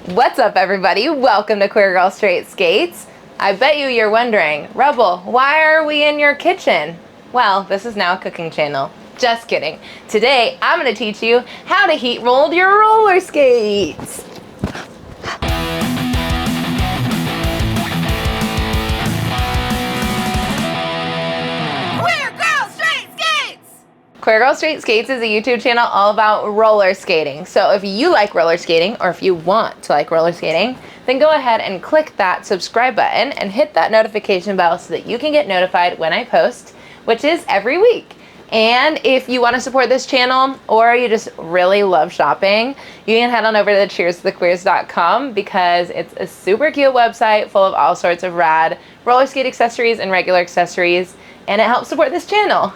What's up, everybody? Welcome to Queer Girl Straight Skates. I bet you're wondering, Rebel, why are we in your kitchen? Well, this is now a cooking channel. Just kidding. Today, I'm going to teach you how to heat mold your roller skates. Queer Girl Straight Skates is a YouTube channel all about roller skating. So if you like roller skating, or if you want to like roller skating, then go ahead and click that subscribe button and hit that notification bell so that you can get notified when I post, which is every week. And if you want to support this channel, or you just really love shopping, you can head on over to cheerstothequeers.com because it's a super cute website full of all sorts of rad roller skate accessories and regular accessories, and it helps support this channel.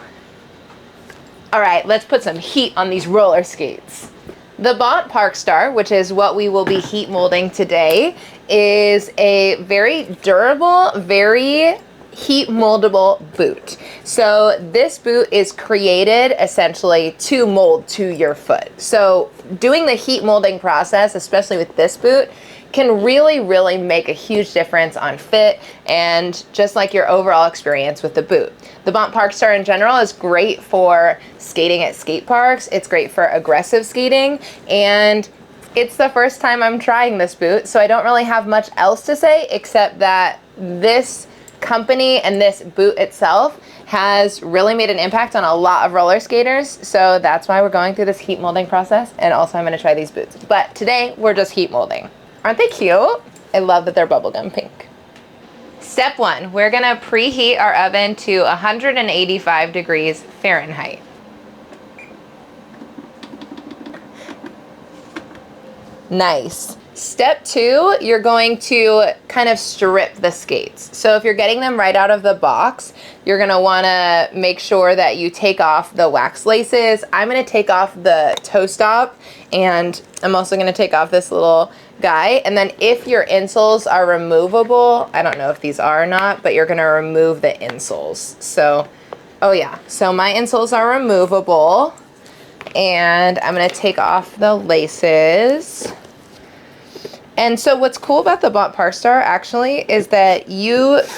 All right, let's put some heat on these roller skates. The Bont Parkstar, which is what we will be heat molding today, is a very durable, very heat moldable boot. So this boot is created essentially to mold to your foot. So doing the heat molding process, especially with this boot, can really make a huge difference on fit and just like your overall experience with the boot. The Bont Parkstar in general is great for skating at skate parks. It's great for aggressive skating, and it's the first time I'm trying this boot, so I don't really have much else to say except that this company and this boot itself has really made an impact on a lot of roller skaters, so that's why we're going through this heat molding process, and also I'm going to try these boots. But today we're just heat molding. Aren't they cute? I love that they're bubblegum pink. Step 1, we're gonna preheat our oven to 185 degrees Fahrenheit. Nice. Step 2, you're going to kind of strip the skates. So if you're getting them right out of the box, you're gonna wanna make sure that you take off the wax laces. I'm gonna take off the toe stop, and I'm also gonna take off this little guy. And then if your insoles are removable, I don't know if these are or not, but you're gonna remove the insoles. So, oh yeah, so my insoles are removable, and I'm gonna take off the laces. And so what's cool about the Bont Parkstar actually is that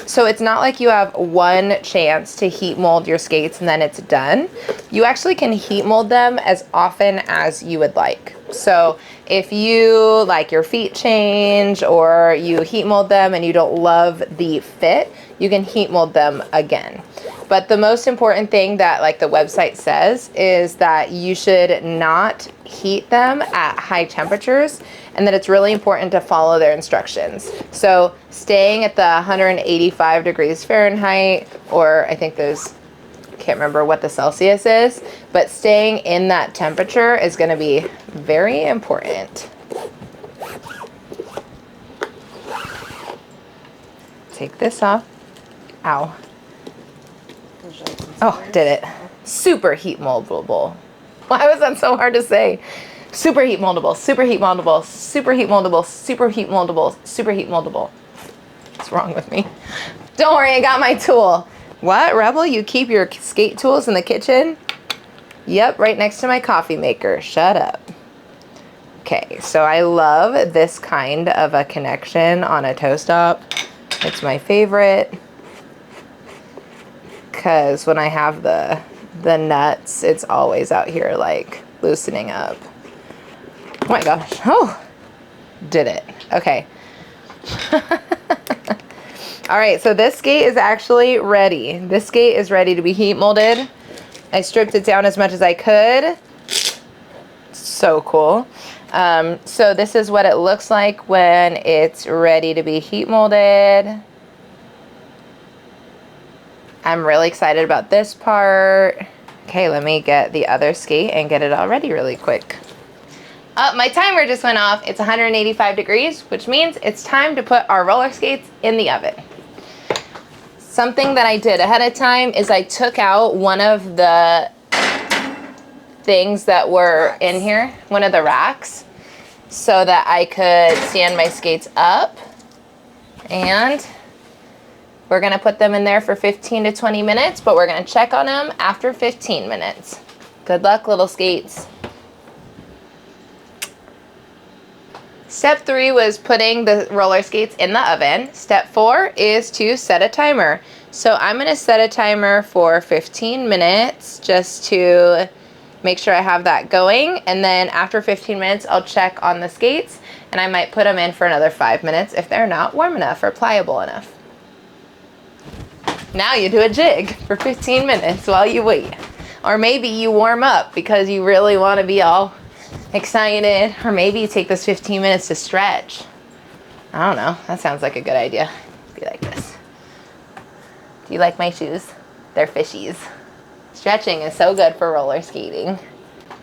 so it's not like you have one chance to heat mold your skates and then it's done. You actually can heat mold them as often as you would like. So if you like your feet change, or you heat mold them and you don't love the fit, you can heat mold them again. But the most important thing that like the website says is that you should not heat them at high temperatures, and that it's really important to follow their instructions. So staying at the 185 degrees Fahrenheit, or I think can't remember what the Celsius is, but staying in that temperature is gonna be very important. Take this off. Ow. Oh, did it. Super heat moldable. Why was that so hard to say? Super heat moldable, super heat moldable, super heat moldable, super heat moldable, super heat moldable. What's wrong with me? Don't worry, I got my tool. What, Rebel? You keep your skate tools in the kitchen? Yep, right next to my coffee maker. Shut up. Okay, so I love this kind of a connection on a toe stop. It's my favorite, because when I have the nuts, it's always out here like loosening up. Oh my gosh. Oh, did it. Okay. All right, so this skate is actually ready. This skate is ready to be heat molded. I stripped it down as much as I could. So cool. So this is what it looks like when it's ready to be heat molded. I'm really excited about this part. Okay, let me get the other skate and get it all ready really quick. My timer just went off. It's 185 degrees, which means it's time to put our roller skates in the oven. Something that I did ahead of time is I took out one of the things that were in here, one of the racks, so that I could stand my skates up, and we're gonna put them in there for 15 to 20 minutes, but we're gonna check on them after 15 minutes. Good luck, little skates. Step 3 was putting the roller skates in the oven. Step 4 is to set a timer. So I'm gonna set a timer for 15 minutes just to make sure I have that going. And then after 15 minutes, I'll check on the skates and I might put them in for another 5 minutes if they're not warm enough or pliable enough. Now you do a jig for 15 minutes while you wait. Or maybe you warm up because you really want to be all excited. Or maybe you take this 15 minutes to stretch. I don't know. That sounds like a good idea. Be like this. Do you like my shoes? They're fishies. Stretching is so good for roller skating.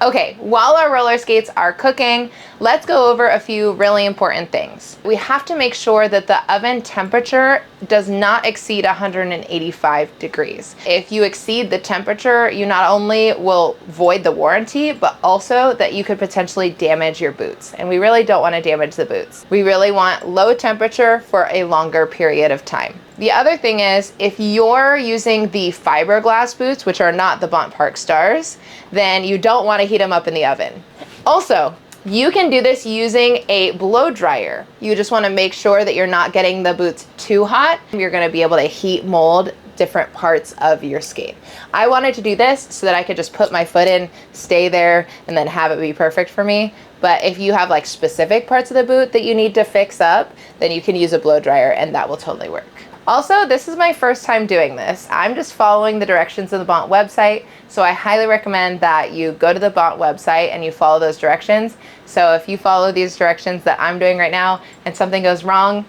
Okay, while our roller skates are cooking, let's go over a few really important things. We have to make sure that the oven temperature does not exceed 185 degrees. If you exceed the temperature, you not only will void the warranty, but also that you could potentially damage your boots. And we really don't want to damage the boots. We really want low temperature for a longer period of time. The other thing is, if you're using the fiberglass boots, which are not the Bont Parkstars, then you don't want to heat them up in the oven. Also, you can do this using a blow dryer. You just want to make sure that you're not getting the boots too hot. You're going to be able to heat mold different parts of your skate. I wanted to do this so that I could just put my foot in, stay there, and then have it be perfect for me. But if you have like specific parts of the boot that you need to fix up, then you can use a blow dryer and that will totally work. Also, this is my first time doing this. I'm just following the directions of the Bont website, so I highly recommend that you go to the Bont website and you follow those directions. So if you follow these directions that I'm doing right now and something goes wrong,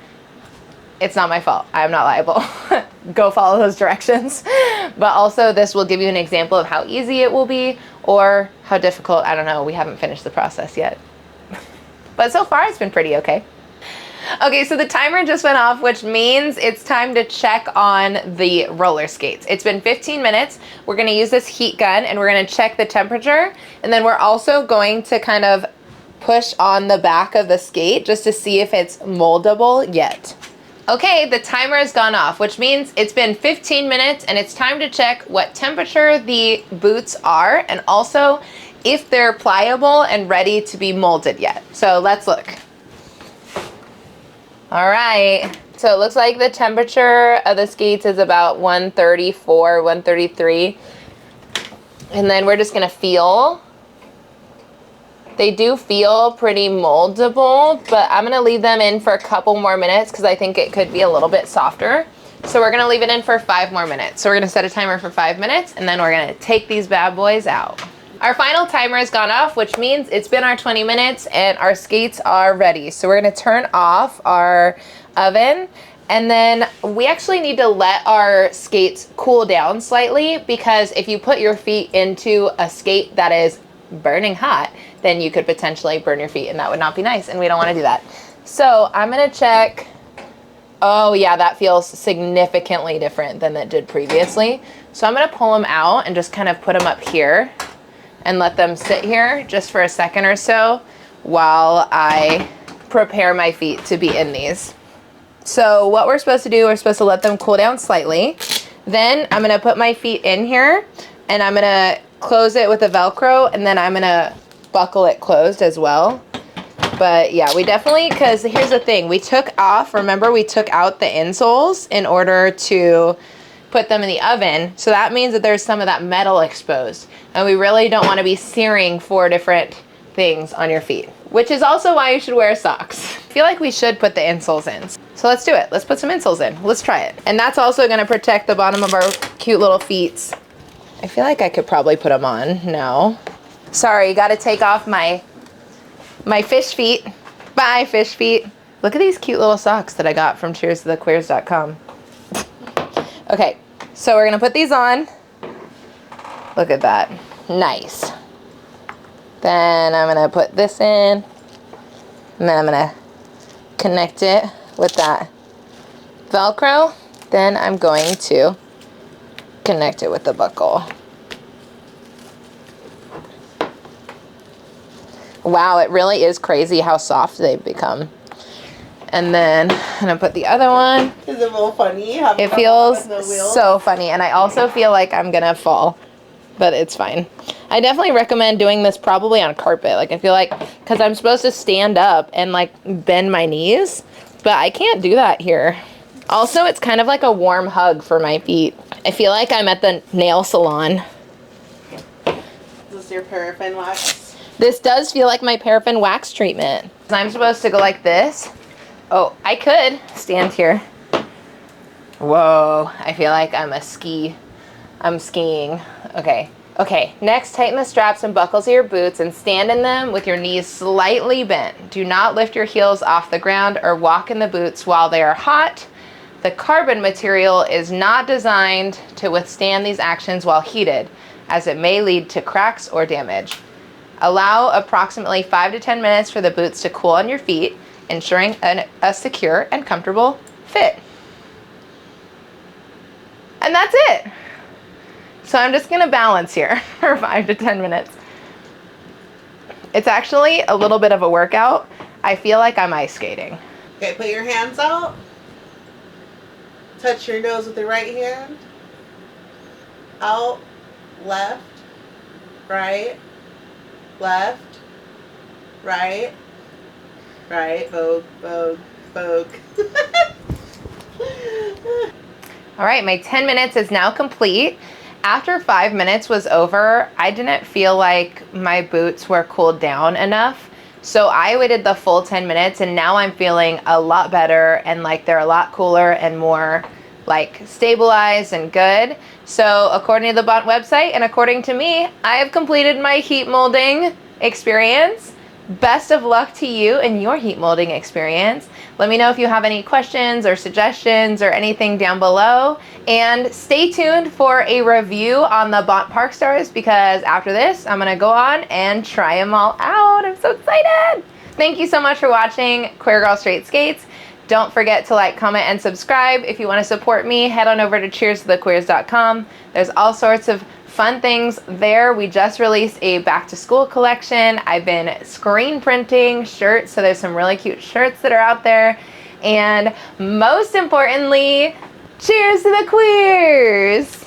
it's not my fault. I'm not liable. Go follow those directions. But also, this will give you an example of how easy it will be or how difficult. I don't know. We haven't finished the process yet. But so far, it's been pretty okay. Okay, so the timer just went off, which means it's time to check on the roller skates. It's been 15 minutes. We're gonna use this heat gun and we're gonna check the temperature. And then we're also going to kind of push on the back of the skate just to see if it's moldable yet. Okay, the timer has gone off, which means it's been 15 minutes and it's time to check what temperature the boots are and also if they're pliable and ready to be molded yet. So let's look. All right, so it looks like the temperature of the skates is about 134, 133. And then we're just gonna feel. They do feel pretty moldable, but I'm gonna leave them in for a couple more minutes because I think it could be a little bit softer. So we're gonna leave it in for 5 more minutes. So we're gonna set a timer for 5 minutes and then we're gonna take these bad boys out. Our final timer has gone off, which means it's been our 20 minutes and our skates are ready. So we're gonna turn off our oven and then we actually need to let our skates cool down slightly because if you put your feet into a skate that is burning hot, then you could potentially burn your feet and that would not be nice and we don't wanna do that. So I'm gonna check. Oh yeah, that feels significantly different than it did previously. So I'm gonna pull them out and just kind of put them up here and let them sit here just for a second or so while I prepare my feet to be in these. So what we're supposed to do, we're supposed to let them cool down slightly. Then I'm gonna put my feet in here and I'm gonna close it with a Velcro and then I'm gonna buckle it closed as well. But yeah, we definitely, because here's the thing, we took off, remember we took out the insoles in order to put them in the oven. So that means that there's some of that metal exposed. And we really don't want to be searing 4 different things on your feet, which is also why you should wear socks. I feel like we should put the insoles in. So let's do it. Let's put some insoles in. Let's try it. And that's also going to protect the bottom of our cute little feet. I feel like I could probably put them on. No. Sorry, got to take off my fish feet. Bye, fish feet. Look at these cute little socks that I got from cheerstothequeers.com. Okay, so we're gonna put these on. Look at that, nice. Then I'm gonna put this in, and then I'm gonna connect it with that Velcro. Then I'm going to connect it with the buckle. Wow, it really is crazy how soft they've become. And then I'm gonna put the other one. Is it a little funny? It feels so funny. And I also feel like I'm gonna fall, but it's fine. I definitely recommend doing this probably on carpet. Like I feel like, because I'm supposed to stand up and like bend my knees, but I can't do that here. Also, it's kind of like a warm hug for my feet. I feel like I'm at the nail salon. Is this your paraffin wax? This does feel like my paraffin wax treatment. I'm supposed to go like this. Oh, I could stand here. Whoa, I feel like I'm skiing. Okay. Okay, next tighten the straps and buckles of your boots and stand in them with your knees slightly bent. Do not lift your heels off the ground or walk in the boots while they are hot. The carbon material is not designed to withstand these actions while heated, as it may lead to cracks or damage. Allow approximately 5 to 10 minutes for the boots to cool on your feet, ensuring a secure and comfortable fit. And that's it. So I'm just gonna balance here for 5 to 10 minutes. It's actually a little bit of a workout. I feel like I'm ice skating. Okay, put your hands out. Touch your nose with the right hand. Out, left, right, left, right, right, vogue, vogue, vogue. All right, my 10 minutes is now complete. After 5 minutes was over, I didn't feel like my boots were cooled down enough. So I waited the full 10 minutes and now I'm feeling a lot better and like they're a lot cooler and more like stabilized and good. So according to the Bont website and according to me, I have completed my heat molding experience. Best of luck to you in your heat molding experience. Let me know if you have any questions or suggestions or anything down below. And stay tuned for a review on the Bont Parkstars, because after this, I'm gonna go on and try them all out. I'm so excited. Thank you so much for watching Queer Girl Straight Skates. Don't forget to like, comment, and subscribe. If you want to support me, head on over to cheerstothequeers.com. There's all sorts of fun things there. We just released a back to school collection. I've been screen printing shirts, so there's some really cute shirts that are out there. And most importantly, cheers to the queers!